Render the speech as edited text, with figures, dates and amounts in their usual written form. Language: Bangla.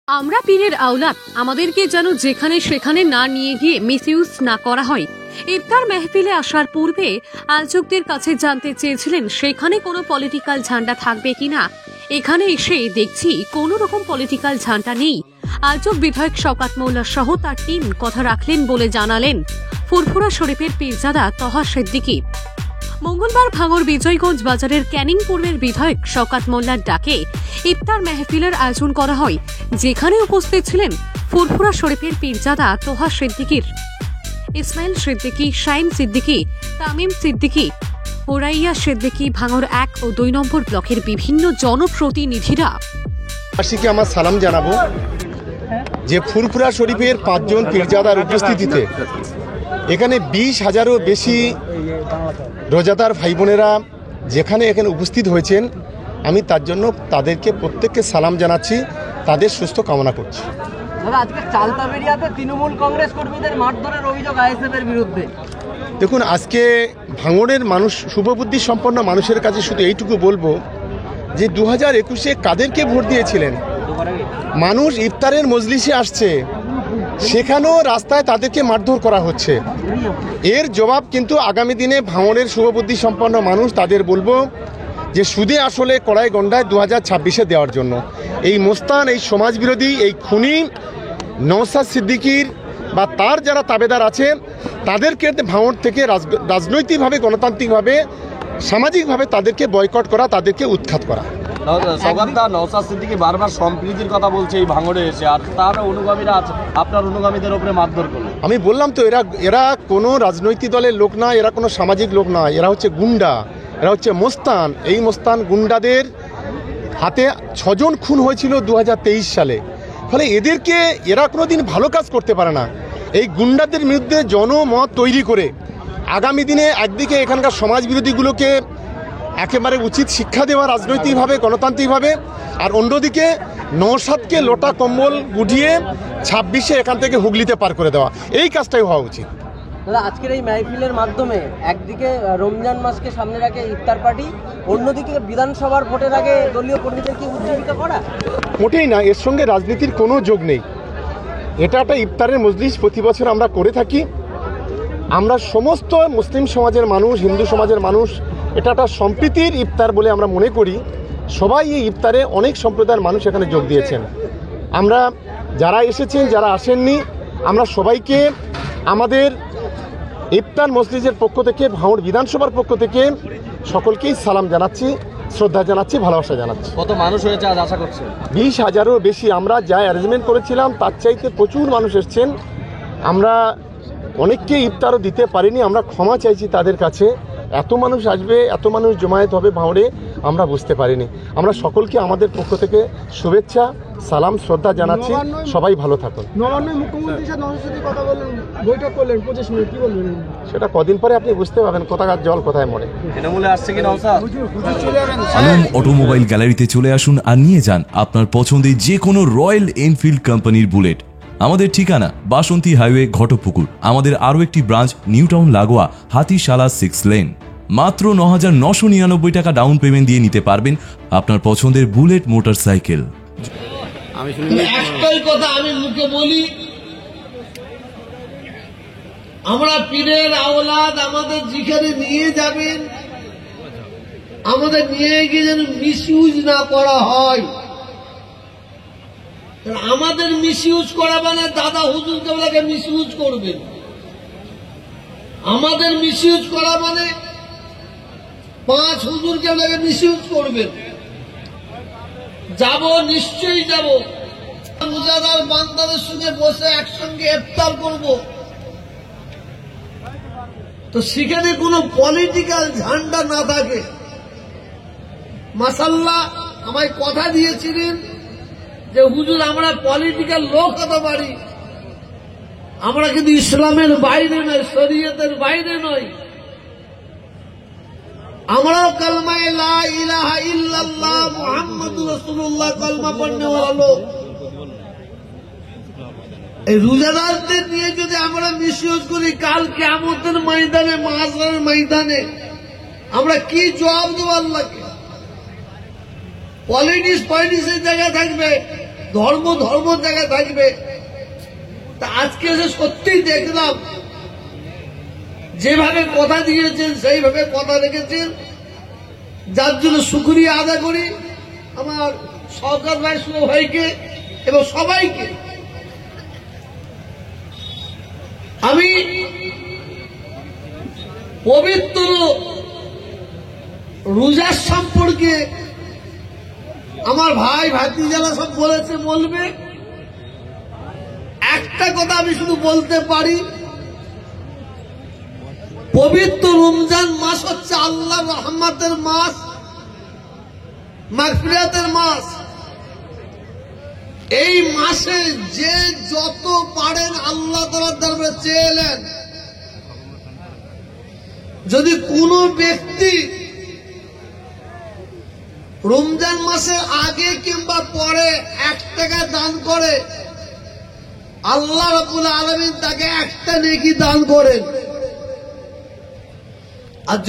আমরা পীরের আওলাদ, আমাদেরকে যেন যেখানে সেখানে না নিয়ে গিয়ে মিসইউজ না করা হয়। ইফতার মেহফিলে আসার পূর্বে আয়োজকদের কাছে জানতে চেয়েছিলেন সেখানে কোনো পলিটিক্যাল ঝান্ডা থাকবে কিনা। এখানে এসে দেখছি কোনো রকম পলিটিক্যাল ঝান্ডা নেই। আয়োজক বিধায়ক শওকত মোল্লা সহ তার টিম কথা রাখলেন বলে জানালেন ফুরফুরা শরীফের পীরজাদা তহা সিদ্দিকী। মঙ্গলবার ভাঙড় বিজয়গঞ্জ বাজারের ক্যানিং পূর্বের বিধায়ক শওকত মোল্লার ডাকে ইফতার মেহফিলের আয়োজন করা হয়, যেখানে উপস্থিত ছিলেন ফুরফুরা শরীফের পীরজাদা তোহা সিদ্দিকীর ইসমাইল সিদ্দিকী, শাইন সিদ্দিকী, তামিম সিদ্দিকী, হোরাইয়া সিদ্দিকী, ভাঙড় 1 ও 2 নম্বর ব্লকের বিভিন্ন জনপ্রতিনিধিরা। আমার সালাম জানাবো যে ফুরফুরা শরীফের 5 জন পীরজাদার উপস্থিতিতে এখানে 20,000-এরও বেশি রোজাদার ভাই বোনেরা যেখানে এখানে উপস্থিত হয়েছেন, আমি তার জন্য তাদেরকে প্রত্যেককে সালাম জানাচ্ছি, তাদের সুস্থ কামনা করছি। আজকে চালতাবেড়িয়াতে তৃণমূল কংগ্রেস কর্মীদের মারধরের অভিযোগ আইএসএফের বিরুদ্ধে। দেখুন, আজকে ভাঙড়ের মানুষ, শুভবুদ্ধি সম্পন্ন মানুষের কাছে শুধু এইটুকু বলবো যে 2021-এ কাদেরকে ভোট দিয়েছিলেন? মানুষ ইফতারের মজলিসে আসছে, সেখানেও রাস্তায় তাদেরকে মারধর করা হচ্ছে। এর জবাব কিন্তু আগামী দিনে ভাঙড়ের শুভবুদ্ধি সম্পন্ন মানুষ তাদের বলবো যে সুদে আসলে কড়াই গন্ডায় 2026-এ দেওয়ার জন্য এই মোস্তান, এই সমাজবিরোধী, এই খুনি নওশাদ সিদ্দিকীর বা তার যারা তাবেদার আছে তাদেরকে ভাঙড় থেকে রাজনৈতিকভাবে, গণতান্ত্রিকভাবে, সামাজিকভাবে তাদেরকে বয়কট করা, তাদেরকে উৎখাত করা। নওশাদ সিদ্দিকী বারবার সম্প্রীতির কথা বলছে এই ভাঙড়ে এসে, আর তার অনুগামীরা আপনার অনুগামীদের উপরে মারধর করলো। আমি বললাম তো, এরা কোনো রাজনৈতিক দলের লোক না, এরা কোনো সামাজিক লোক না, এরা হচ্ছে গুন্ডা, এরা হচ্ছে মোস্তান। এই মোস্তান গুন্ডাদের হাতে 6 জন খুন হয়েছিল 2023 সালে। ফলে এরা কোনোদিন ভালো কাজ করতে পারে না। এই গুন্ডাদের বিরুদ্ধে জনমত তৈরি করে আগামী দিনে একদিকে এখানকার সমাজবিরোধীগুলোকে একেবারে উচিত শিক্ষা দেওয়া রাজনৈতিকভাবে, গণতান্ত্রিকভাবে, আর অন্যদিকে নওশাদকে লোটা কম্বল গুটিয়ে 26-এ এখান থেকে হুগলিতে পার করে দেওয়া, এই কাজটাই হওয়া উচিত। দাদা, আজকের এই মাহফিলের মাধ্যমে একদিকে রমজান মাসকে সামনে রেখে ইফতার পার্টি, অন্যদিকে বিধানসভার ভোটের আগে দলীয় কর্মীদের কি উজ্জীবিত করা? মোটেই না, এর সঙ্গে রাজনীতির কোনো যোগ নেই। এটা একটা ইফতারের মজলিস প্রতি বছর আমরা করে থাকি। আমরা সমস্ত মুসলিম সমাজের মানুষ, হিন্দু সমাজের মানুষ, এটা একটা সম্প্রীতির ইফতার বলে আমরা মনে করি। সবাই এই ইফতারে অনেক সম্প্রদায়ের মানুষ এখানে যোগ দিয়েছেন। আমরা যারা এসেছেন, যারা আসেননি, আমরা সবাইকে আমাদের ইফতার মজলিসের পক্ষ থেকে, ভাঙড় বিধানসভার পক্ষ থেকে সকলকেই সালাম জানাচ্ছি, শ্রদ্ধা জানাচ্ছি, ভালোবাসা জানাচ্ছি। কত মানুষ হয়েছে আজ আশা করছেন? 20,000-এরও বেশি। আমরা যা অ্যারেঞ্জমেন্ট করেছিলাম তার চাইতে প্রচুর মানুষ এসছেন। আমরা অনেককে ইফতারও দিতে পারিনি, আমরা ক্ষমা চাইছি তাদের কাছে। এত মানুষ আসবে, এত মানুষ জমায়েত হবে ভাঙড়ে, আমরা বুঝতে পারিনি। আমরা সকলকে আমাদের পক্ষ থেকে শুভেচ্ছা, সালাম, শ্রদ্ধা জানাচ্ছি। সবাই ভালো থাকুন। সেটা কদিন পরে আপনি বুঝতে পারবেন কোথাকার জল কোথায় মরে। আলম অটোমোবাইল গ্যালারিতে চলে আসুন আর নিয়ে যান আপনার পছন্দের যে কোনো রয়্যাল এনফিল্ড কোম্পানির বুলেট। আমাদের ঠিকানা বাসন্তী হাইওয়ে, ঘটপুকুর। আমাদের আরও একটি ব্রাঞ্চ নিউ টাউন লাগোয়া, হাতিশালা 6 লেন। মাত্র 9,999 টাকা ডাউন পেমেন্ট দিয়ে নিতে পারবেন আপনার পছন্দের বুলেট মোটরসাইকেল। একটাই কথা আমি মুখে বলি, আমরা পীরের আওলাদ, আমাদের যেখানে নিয়ে যাবেন, আমাদের নিয়ে গিয়ে যেন মিসইউজ না করা হয়। আমাদের মিসইউজ করা মানে দাদা হুজুর কেবলাকে মিসইউজ করবেন। আমাদের মিসইউজ করা মানে 5 হুজুর কেবলাকে মিসইউজ করবেন। যাব, নিশ্চয়ই যাব। রোজাদার বান্দাদের সঙ্গে বসে একসঙ্গে ইফতার করব, তো সেখানে কোনো পলিটিক্যাল ঝান্ডা না থাকে। মাশাআল্লাহ, আমায় কথা দিয়েছিলেন যে হুজুর আমরা পলিটিক্যাল লোক হতে পারি, আমরা কিন্তু ইসলামের বাইরে নয়, শরীয়তের বাইরে নয়। আমরাও কালমায়ে লা ইলাহা ইল্লাল্লাহ মুহাম্মাদুর রাসূলুল্লাহ কালমা পড়নেওয়ালা লোক। এই রোজাদারদের নিয়ে যদি আমরা মিসইউজ করি, কাল কিয়ামতের ময়দানে, মাহশরের ময়দানে আমরা কি জবাব দেব আল্লাহকে? পলিটিক্সের জায়গা থাকবে, ধর্ম ধর্ম জায়গায় থাকবে। তা আজকে এসে সত্যিই দেখলাম যেভাবে কথা দিয়েছেন সেইভাবে কথা রেখেছেন, যার জন্য শুকরিয়া আদায় করি আমার সরকার ভাই, শুভ ভাইকে এবং সবাইকে। আমি পবিত্র রোজার সম্পর্কে আমার ভাই ভাতিজারা সব বলেছে, বলবে। একটা কথা আমি শুধু বলতে পারি, পবিত্র রমজান মাস হচ্ছে আল্লাহর রহমতের মাস, মাগফিরাতের মাস। এই মাসে যে যত পারেন আল্লাহ তাআলার দরবারে চেয়ে নেন। যদি কোনো ব্যক্তি রমজান মাসের আগে কিংবা পরে 1 টাকা দান করে, আল্লাহ রাব্বুল আলামিন তাকে 1টা নেকি দান করেন। আর